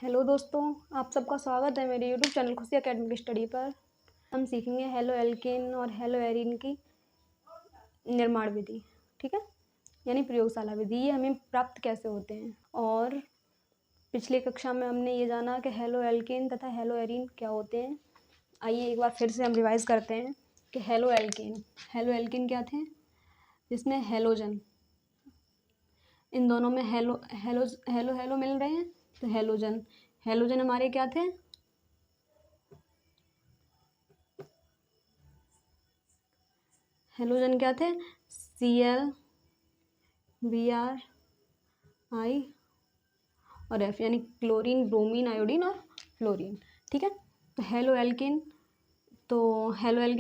Hello दोस्तों, आप सबका स्वागत है मेरे यूट्यूब चैनल खुशी एकेडमिक स्टडी पर। हम सीखेंगे हेलो एल्केन और हेलो एरीन की निर्माण विधि, ठीक है, यानी प्रयोगशाला विधि। ये हमें प्राप्त कैसे होते हैं। और पिछली कक्षा में हमने ये जाना कि हेलो एल्केन तथा हेलो एरीन क्या होते हैं। आइए एक बार फिर से हम रिवाइज करते हैं कि हेलो एल्केन क्या थे, जिसमें हेलोजन, इन दोनों में हेलो हेलो हेलो हेलो मिल रहे हैं, तो हेलोजन हमारे क्या थे, हेलोजन क्या थे, Cl, Br, I और F, यानी क्लोरीन, ब्रोमीन, आयोडीन और फ्लोरीन, ठीक है। तो हेलो एल्केन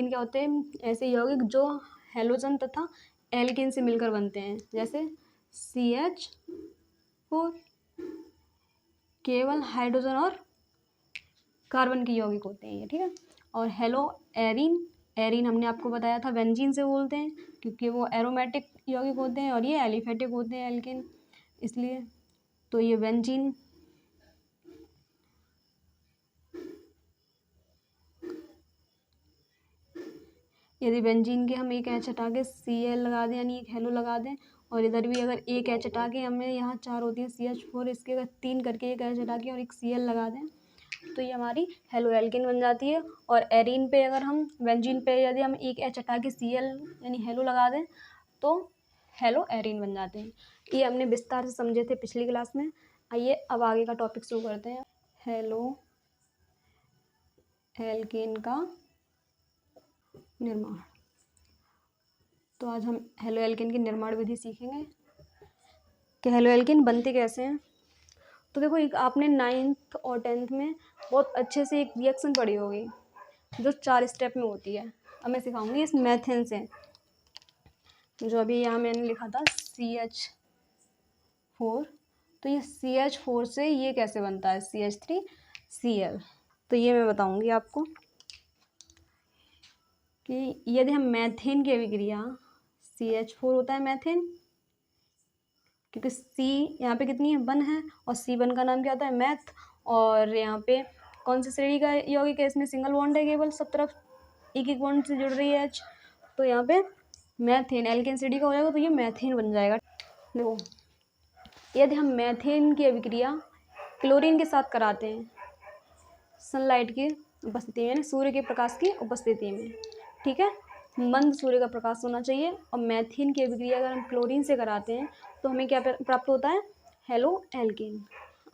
क्या होते हैं, ऐसे यौगिक जो हेलोजन तथा एल्केन से मिलकर बनते हैं, जैसे CH4 केवल हाइड्रोजन और कार्बन के यौगिक होते हैं ये, ठीक है। और हेलो एरीन हमने आपको बताया था बेंजीन से बोलते हैं, क्योंकि वो एरोमेटिक यौगिक होते हैं और ये एलिफेटिक होते हैं एल्केन, इसलिए। तो ये बेंजीन, यदि बेंजीन के हम एक एच हटा के Cl लगा दें, यानी एक हेलो लगा दें, और इधर भी अगर एक एच हटा के, हमें यहाँ 4 होती है CH4, इसके अगर 3 करके एक एच हटा के और एक Cl लगा दें, तो ये हमारी हेलो एल्केन बन जाती है। और एरीन पे अगर हम, बेंजीन पे यदि हम एक एच हटा के Cl यानी हेलो लगा दें, तो हेलो एरीन बन जाते हैं। ये हमने विस्तार से समझे थे पिछली क्लास में। आइए अब आगे का टॉपिक शुरू करते हैं, हेलो एल्केन का निर्माण। तो आज हम हेलो एल्केन की निर्माण विधि सीखेंगे कि हेलो एल्केन बनते कैसे हैं। तो देखो, एक आपने 9th और 10th में बहुत अच्छे से एक रिएक्शन पढ़ी होगी जो 4 स्टेप में होती है। अब मैं सिखाऊंगी इस मेथड से, जो अभी यहाँ मैंने लिखा था CH4। तो ये CH4 से ये कैसे बनता है, CH3Cl। तो ये मैं बताऊंगी आपको कि यदि हम मैथेन की अभिक्रिया, CH4 होता है मैथेन, क्योंकि C यहाँ पे कितनी है, 1 है, और C1 का नाम क्या होता है, मैथ। और यहाँ पे कौन सी श्रेणी का यौगिक है, इसमें सिंगल बॉन्ड है, केवल सब तरफ एक एक बॉन्ड से जुड़ रही है H। तो यहाँ पे मैथेन एल्केन श्रेणी का हो जाएगा, तो ये मैथेन बन जाएगा। देखो, यदि हम मैथेन की अभिक्रिया क्लोरीन के साथ कराते हैं सनलाइट की उपस्थिति में, यानी सूर्य के प्रकाश की उपस्थिति में, ठीक है, मंद सूर्य का प्रकाश होना चाहिए। और मैथेन की अभिक्रिया अगर हम क्लोरीन से कराते हैं तो हमें क्या प्राप्त होता है, हेलो एल्केन।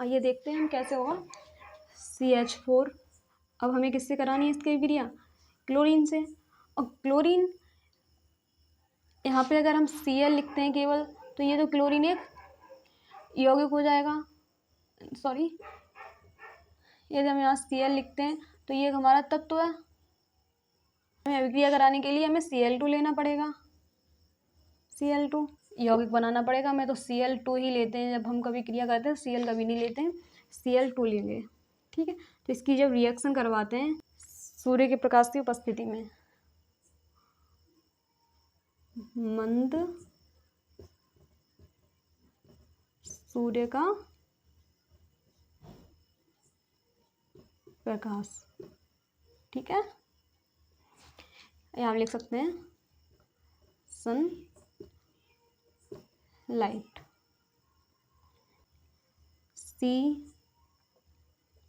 आइए देखते हैं हम कैसे होगा। CH4, अब हमें किससे करानी है इसकी अभिक्रिया, क्लोरीन से। और क्लोरीन, यहाँ पे अगर हम Cl लिखते हैं केवल, तो ये तो क्लोरीन एक यौगिक हो जाएगा, सॉरी, यदि हम यहाँ Cl लिखते हैं तो ये हमारा तत्व है। हमें अभिक्रिया कराने के लिए हमें Cl2 लेना पड़ेगा, Cl2 यौगिक बनाना पड़ेगा। हमें तो Cl2 ही लेते हैं, जब हम कभी क्रिया करते हैं Cl कभी नहीं लेते हैं, Cl2 लेंगे, ठीक है। तो इसकी जब रिएक्शन करवाते हैं सूर्य के प्रकाश की उपस्थिति में, मंद सूर्य का प्रकाश, ठीक है, यहाँ हम लिख सकते हैं सन लाइट। C,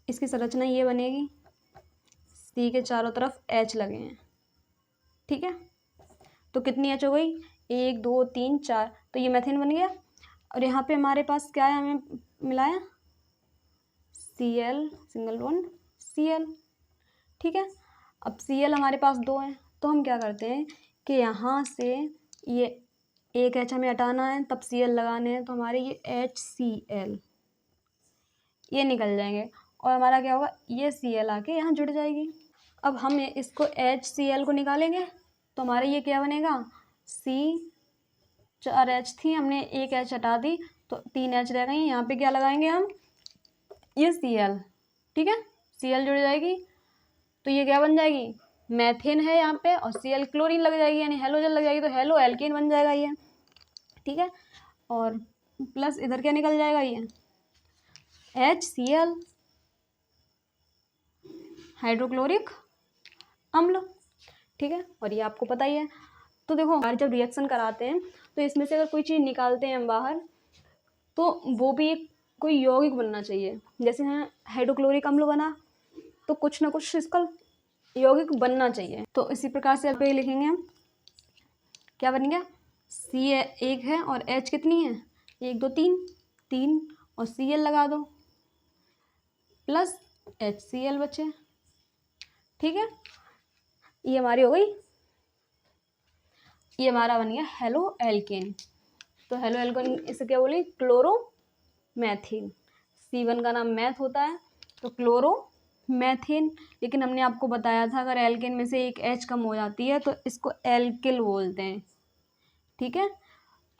इसकी संरचना ये बनेगी, C के चारों तरफ H लगे हैं, ठीक है। तो कितनी H हो गई, 1 2 3 4, तो ये मैथेन बन गया। और यहाँ पे हमारे पास क्या है, हमें मिला है Cl, सिंगल बॉन्ड Cl, ठीक है। अब Cl हमारे पास 2 हैं, तो हम क्या करते हैं कि यहाँ से ये एक H हमें हटाना है, तब Cl लगाने हैं, तो हमारे ये HCl ये निकल जाएंगे, और हमारा क्या होगा, ये Cl आके यहाँ जुड़ जाएगी। अब हम इसको HCl को निकालेंगे, तो हमारे ये क्या बनेगा, C, 4 H थी, हमने एक H हटा दी, तो 3 H रह गई। यहाँ पे क्या लगाएंगे हम, ये Cl, ठीक है, Cl जुड़ जाएगी, तो ये क्या बन जाएगी, मैथेन है यहाँ पे, और Cl क्लोरीन लग जाएगी, यानी हेलोजन लग जाएगी, तो हेलो एल्केन बन जाएगा ये, ठीक है। और प्लस इधर क्या निकल जाएगा, ये HCl, हाइड्रोक्लोरिक अम्ल, ठीक है। और ये आपको पता ही है। तो देखो हमारे जब रिएक्शन कराते हैं तो इसमें से अगर कोई चीज़ निकालते हैं हम बाहर तो वो भी एक कोई यौगिक बनना चाहिए। जैसे हैं हाइड्रोक्लोरिक अम्ल बना तो कुछ ना कुछ इसका यौगिक बनना चाहिए। तो इसी प्रकार से आप ये लिखेंगे हम, क्या बन गया, सी एक है और एच कितनी है, 1 2 3 3 और सी एल लगा दो प्लस एच सी एल बचे, ठीक है। ये हमारी हो गई, ये हमारा बन गया हेलो एल्केन। तो हेलो एल्केन इसे क्या बोले, क्लोरोमेथिन। C1 का नाम मैथ होता है तो क्लोरोमेथिन। लेकिन हमने आपको बताया था अगर एल्केन में से एक H कम हो जाती है तो इसको एल्किल बोलते हैं, ठीक है।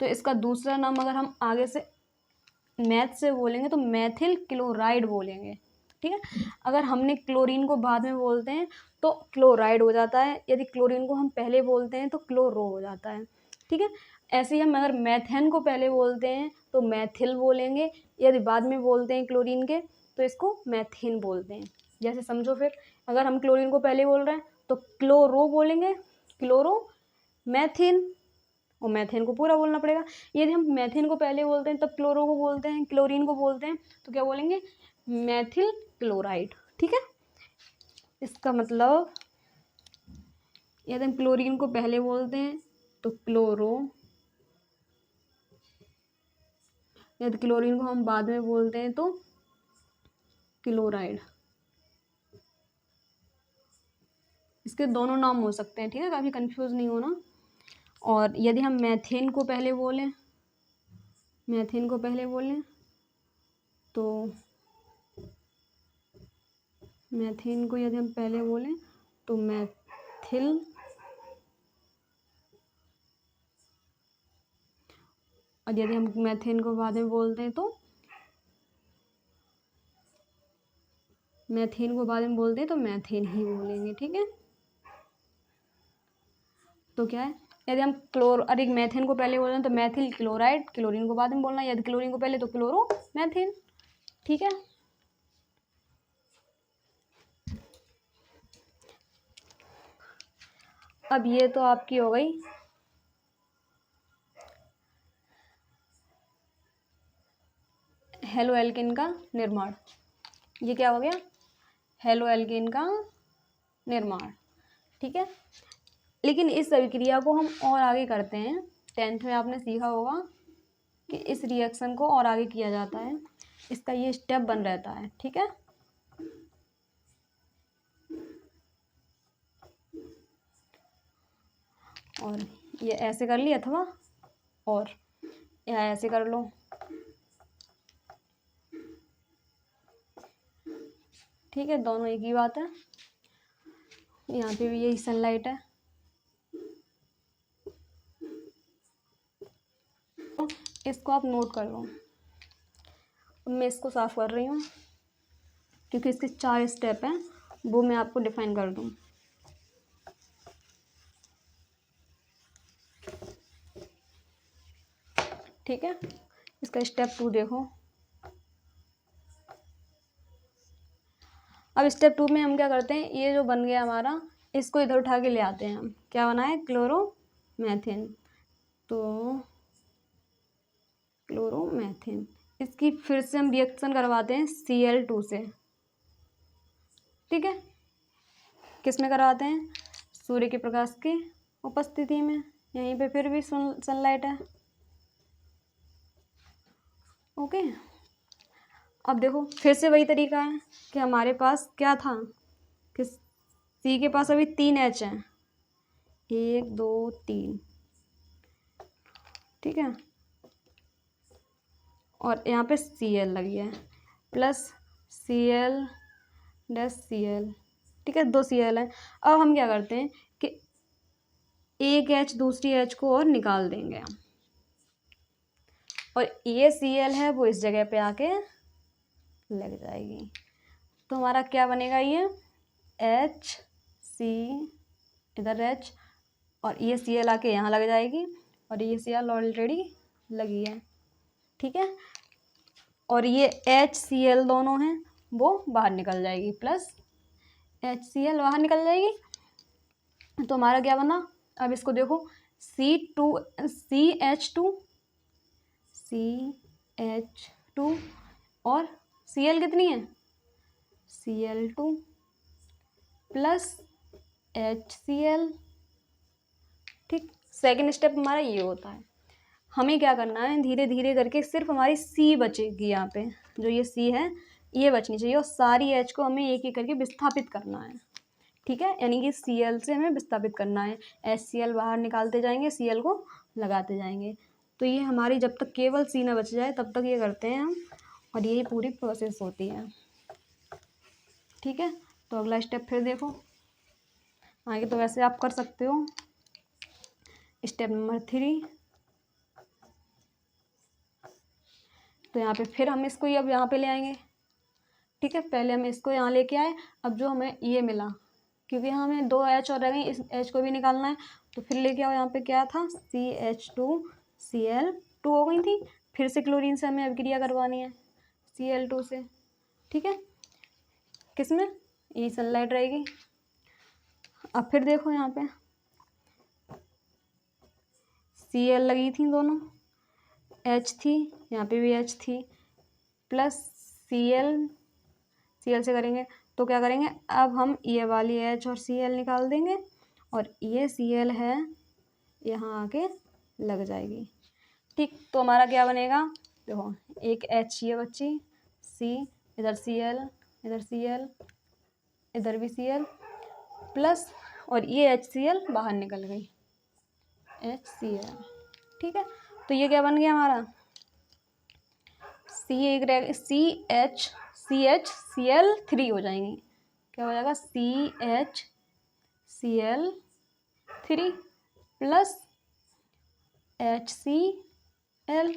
तो इसका दूसरा नाम अगर हम आगे से मैथ से बोलेंगे तो मैथिल क्लोराइड बोलेंगे, ठीक है। अगर हमने क्लोरीन को बाद में बोलते हैं तो क्लोराइड हो जाता है, यदि क्लोरीन को हम पहले बोलते हैं तो क्लोरो हो जाता है, ठीक है। ऐसे ही हम अगर मैथेन को पहले बोलते हैं तो मैथिल बोलेंगे, यदि बाद में बोलते हैं क्लोरीन के तो इसको मैथिन बोलते हैं। जैसे समझो, फिर अगर हम क्लोरीन को पहले बोल रहे हैं तो क्लोरो बोलेंगे, क्लोरो मैथिन, और मैथेन को पूरा बोलना पड़ेगा। यदि हम मैथेन को पहले बोलते हैं तब क्लोरो को बोलते हैं, क्लोरीन को बोलते हैं तो क्या बोलेंगे, मैथिल क्लोराइड, ठीक है। इसका मतलब यदि हम क्लोरीन को पहले बोलते हैं तो क्लोरो, यदि क्लोरीन को हम बाद में बोलते हैं तो क्लोराइड। इसके दोनों नाम हो सकते हैं, ठीक है, काफ़ी कंफ्यूज नहीं होना। और यदि हम मैथेन को पहले बोलें, मैथेन को पहले बोलें तो मैथेन को यदि हम पहले बोलें तो मैथिल, और यदि हम मैथेन को बाद में बोलते हैं तो मैथेन को बाद में बोलते हैं तो मैथेन ही बोलेंगे, ठीक है। तो क्या है, यदि हम अरे मैथेन को पहले बोल रहे हैं तो मैथिल क्लोराइड, क्लोरीन को बाद में बोलना है, यदि क्लोरीन को पहले तो क्लोरो मैथिन, ठीक है। अब ये तो आपकी हो गई हेलो एल्केन का निर्माण। ये क्या हो गया, हेलो एल्केन का निर्माण, ठीक है। लेकिन इस अभिक्रिया को हम और आगे करते हैं। 10th में आपने सीखा होगा कि इस रिएक्शन को और आगे किया जाता है, इसका ये स्टेप बन रहता है, ठीक है। और ये ऐसे कर ली अथवा और या ऐसे कर लो, ठीक है, दोनों एक ही बात है। यहाँ पे भी यही सनलाइट है। इसको आप नोट कर लो। मैं इसको साफ कर रही हूँ क्योंकि इसके 4 स्टेप हैं, वो मैं आपको डिफाइन कर दूँ, ठीक है। इसका स्टेप 2 देखो। अब स्टेप 2 में हम क्या करते हैं, ये जो बन गया हमारा, इसको इधर उठा के ले आते हैं हम। क्या बना है, क्लोरोमेथिन। तो क्लोरोमेथिन, इसकी फिर से हम रिएक्शन करवाते हैं Cl2 से, ठीक है। किस में करवाते हैं, सूर्य के प्रकाश की उपस्थिति में। यहीं पे फिर भी सनलाइट है, ओके। अब देखो फिर से वही तरीका है कि हमारे पास क्या था कि सी के पास अभी 3 H हैं, 1 2 3, ठीक है। और यहाँ पे Cl लगी है प्लस Cl डैश Cl, ठीक है, 2 Cl है। अब हम क्या करते हैं कि एक H दूसरी H को और निकाल देंगे हम, और ये Cl है वो इस जगह पे आके लग जाएगी। तो हमारा क्या बनेगा, ये H C, इधर H, और ये Cl आके यहाँ लग जाएगी, और ये Cl ऑलरेडी लगी है, ठीक है। और ये HCl दोनों हैं वो बाहर निकल जाएगी, प्लस HCl बाहर निकल जाएगी। तो हमारा क्या बना, अब इसको देखो, CH2 और Cl कितनी है, Cl2 प्लस HCl। ठीक, सेकेंड स्टेप हमारा ये होता है। हमें क्या करना है, धीरे धीरे करके सिर्फ हमारी C बचेगी यहाँ पे, जो ये C है ये बचनी चाहिए, और सारी H को हमें एक एक करके विस्थापित करना है। ठीक है, यानी कि Cl से हमें विस्थापित करना है, HCl बाहर निकालते जाएंगे, Cl को लगाते जाएंगे। तो ये हमारी जब तक केवल C ना बच जाए तब तक ये करते हैं हम, और यही पूरी प्रोसेस होती है। ठीक है, तो अगला स्टेप फिर देखो, आगे तो वैसे आप कर सकते हो। स्टेप नंबर 3, तो यहाँ पे फिर हम इसको अब यहाँ पे ले आएंगे। ठीक है, पहले हम इसको यहाँ लेके आए, अब जो हमें ये मिला, क्योंकि यहाँ हमें 2 H और रह गई, इस H को भी निकालना है, तो फिर लेके आओ, यहाँ पे क्या था, CH2Cl2 हो गई थी, फिर से क्लोरीन से हमें अभिक्रिया करवानी है Cl2 से। ठीक है, किसमें, ये सनलाइट रहेगी। अब फिर देखो यहाँ पे Cl लगी थी दोनों, H थी, यहाँ पे भी H थी, प्लस Cl से करेंगे तो क्या करेंगे, अब हम ये वाली H और Cl निकाल देंगे, और ये Cl है यहाँ आके लग जाएगी। ठीक, तो हमारा क्या बनेगा, देखो एक H ये बची, C, इधर Cl, इधर Cl, इधर भी Cl, प्लस और ये HCl बाहर निकल गई, HCl। ठीक है, तो ये क्या बन गया हमारा, CHCl3 हो जाएंगी, क्या हो जाएगा, CHCl3 प्लस HCl।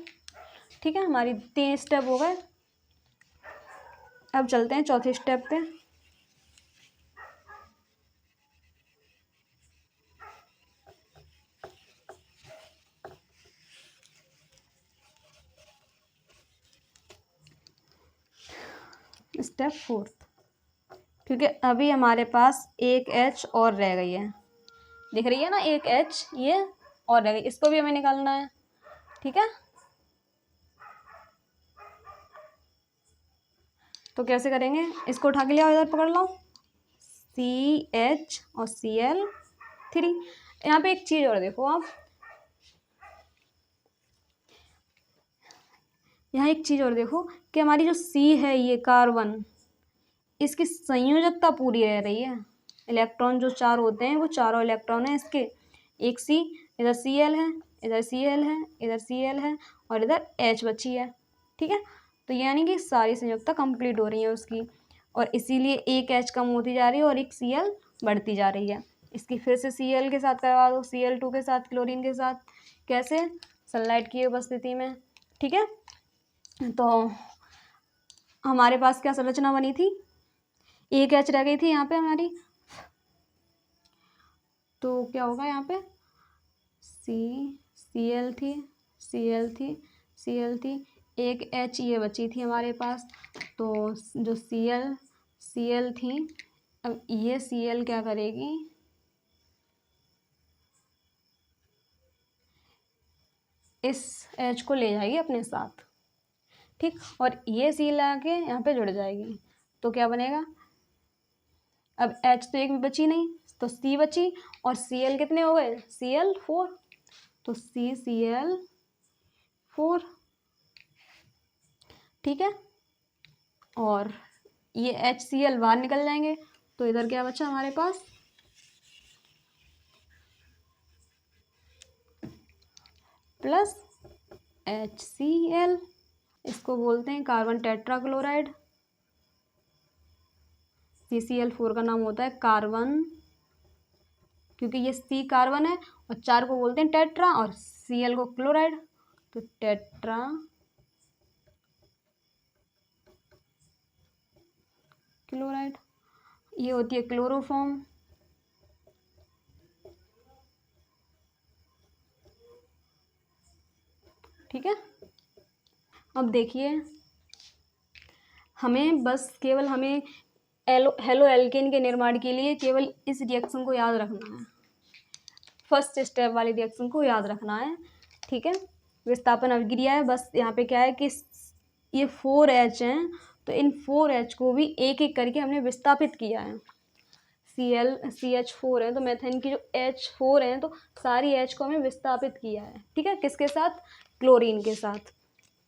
ठीक है, हमारी 3 स्टेप हो गए। अब चलते हैं चौथे स्टेप पे। स्टेप 4, क्योंकि अभी हमारे पास एक H और रह गई है, दिख रही है ना, एक H ये और रह गई, इसको भी हमें निकालना है। ठीक है, तो कैसे करेंगे, इसको उठा के ले आओ, इधर पकड़ लो, CH और Cl3। यहाँ पे एक चीज़ और देखो आप, यहाँ एक चीज़ और देखो कि हमारी जो C है, ये कार्बन, इसकी संयोजकता पूरी रह रही है। इलेक्ट्रॉन जो 4 होते हैं वो चारों इलेक्ट्रॉन हैं इसके, एक C, इधर Cl है, इधर Cl है, इधर Cl है, और इधर H बची है। ठीक है, तो यानी कि सारी संयोजकता कंप्लीट हो रही है उसकी, और इसीलिए एक H कम होती जा रही है और एक Cl बढ़ती जा रही है। इसकी फिर से Cl के साथ करवा दो, Cl2 के साथ, क्लोरीन के साथ, कैसे, सनलाइट की उपस्थिति में। ठीक है, तो हमारे पास क्या संरचना बनी थी, एक H रह गई थी यहाँ पे हमारी, तो क्या होगा यहाँ पे, Cl थी, Cl थी, Cl थी, एक H ये बची थी हमारे पास, तो जो Cl थी, अब ये Cl क्या करेगी, इस H को ले जाएगी अपने साथ। ठीक, और ये Cl आके यहाँ पे जुड़ जाएगी, तो क्या बनेगा, अब H तो एक भी बची नहीं, तो C बची, और Cl कितने हो गए, Cl4, तो CCl4। ठीक है, और ये HCl बाहर निकल जाएंगे, तो इधर क्या बचा हमारे पास, प्लस HCl, इसको बोलते हैं कार्बन टेट्राक्लोराइड। CCl4 का नाम होता है कार्बन, क्योंकि ये C कार्बन है, और 4 को बोलते हैं टेट्रा, और Cl को क्लोराइड, तो टेट्रा क्लोराइड, ये होती है क्लोरोफॉर्म। ठीक है, अब देखिए, हमें बस केवल हमें हेलो एल्केन के निर्माण के लिए केवल इस रिएक्शन को याद रखना है, फर्स्ट स्टेप वाली रिएक्शन को याद रखना है, ठीक है। विस्थापन अभिक्रिया है, बस यहाँ पे क्या है कि ये 4H हैं, तो इन 4H को भी एक एक करके हमने विस्थापित किया है। CH4 है, तो मेथेन की जो H4 हैं, तो सारी H को हमने विस्थापित किया है, ठीक है। किसके साथ? क्लोरीन के साथ,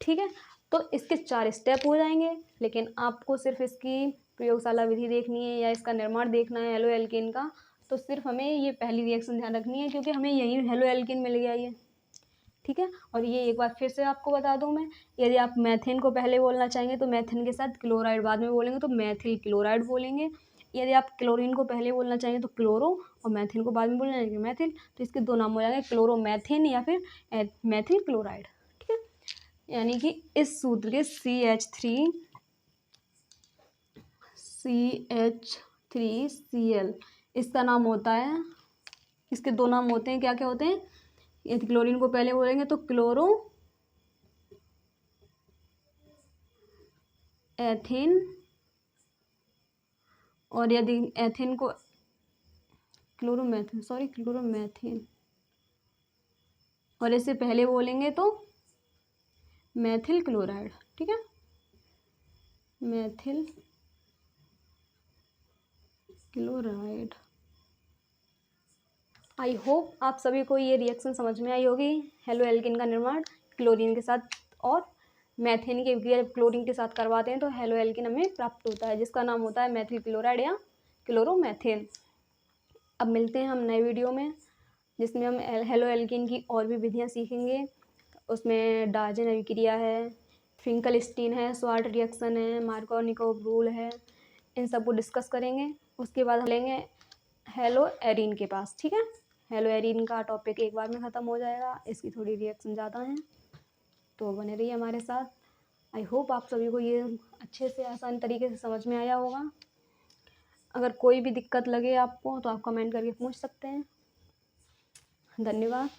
ठीक है। तो इसके 4 स्टेप हो जाएंगे, लेकिन आपको सिर्फ इसकी प्रयोगशाला विधि देखनी है या इसका निर्माण देखना है हेलो एल्केन का, तो सिर्फ हमें ये पहली रिएक्शन ध्यान रखनी है, क्योंकि हमें यही हेलो एल्केन मिल गया ये, ठीक है। और ये एक बार फिर से आपको बता दूं मैं, यदि आप मैथेन को पहले बोलना चाहेंगे तो मैथेन के साथ क्लोराइड बाद में बोलेंगे तो मैथिल क्लोराइड बोलेंगे। यदि आप क्लोरीन को पहले बोलना चाहेंगे तो क्लोरो, और मैथिन को बाद में बोलना चाहिए मैथिल, तो इसके 2 नाम हो जाएंगे, क्लोरोमैथिन या फिर मैथिल क्लोराइड, ठीक है। यानी कि इस सूत्र के CH3Cl इसका नाम होता है, इसके 2 नाम होते हैं, क्या क्या होते हैं? यदि क्लोरीन को पहले बोलेंगे तो क्लोरो एथिन, और यदि एथिन को क्लोरोमैथिन, और इससे पहले बोलेंगे तो मैथिल क्लोराइड, ठीक है, मैथिल क्लोराइड। आई होप आप सभी को ये रिएक्शन समझ में आई होगी। हेलो एल्केन का निर्माण क्लोरीन के साथ और मैथेन की विक्रिया जब क्लोरीन के साथ करवाते हैं तो हेलो एल्केन हमें प्राप्त होता है, जिसका नाम होता है मैथिल क्लोराइड या क्लोरोमैथेन। अब मिलते हैं हम नए वीडियो में, जिसमें हम हेलो एल्केन की और भी विधियाँ सीखेंगे। उसमें डार्जन अभिक्रिया है, फिंकलस्टीन है, स्वार्ट रिएक्शन है, मार्कोनिकोव रूल है, इन सब को डिस्कस करेंगे। उसके बाद हम लेंगे हेलो एरीन के पास, ठीक है। हेलो एरीन का टॉपिक एक बार में ख़त्म हो जाएगा, इसकी थोड़ी रिएक्शन ज़्यादा हैं, तो बने रहिए हमारे साथ। आई होप आप सभी को ये अच्छे से आसान तरीके से समझ में आया होगा। अगर कोई भी दिक्कत लगे आपको तो आप कमेंट करके पूछ सकते हैं। धन्यवाद।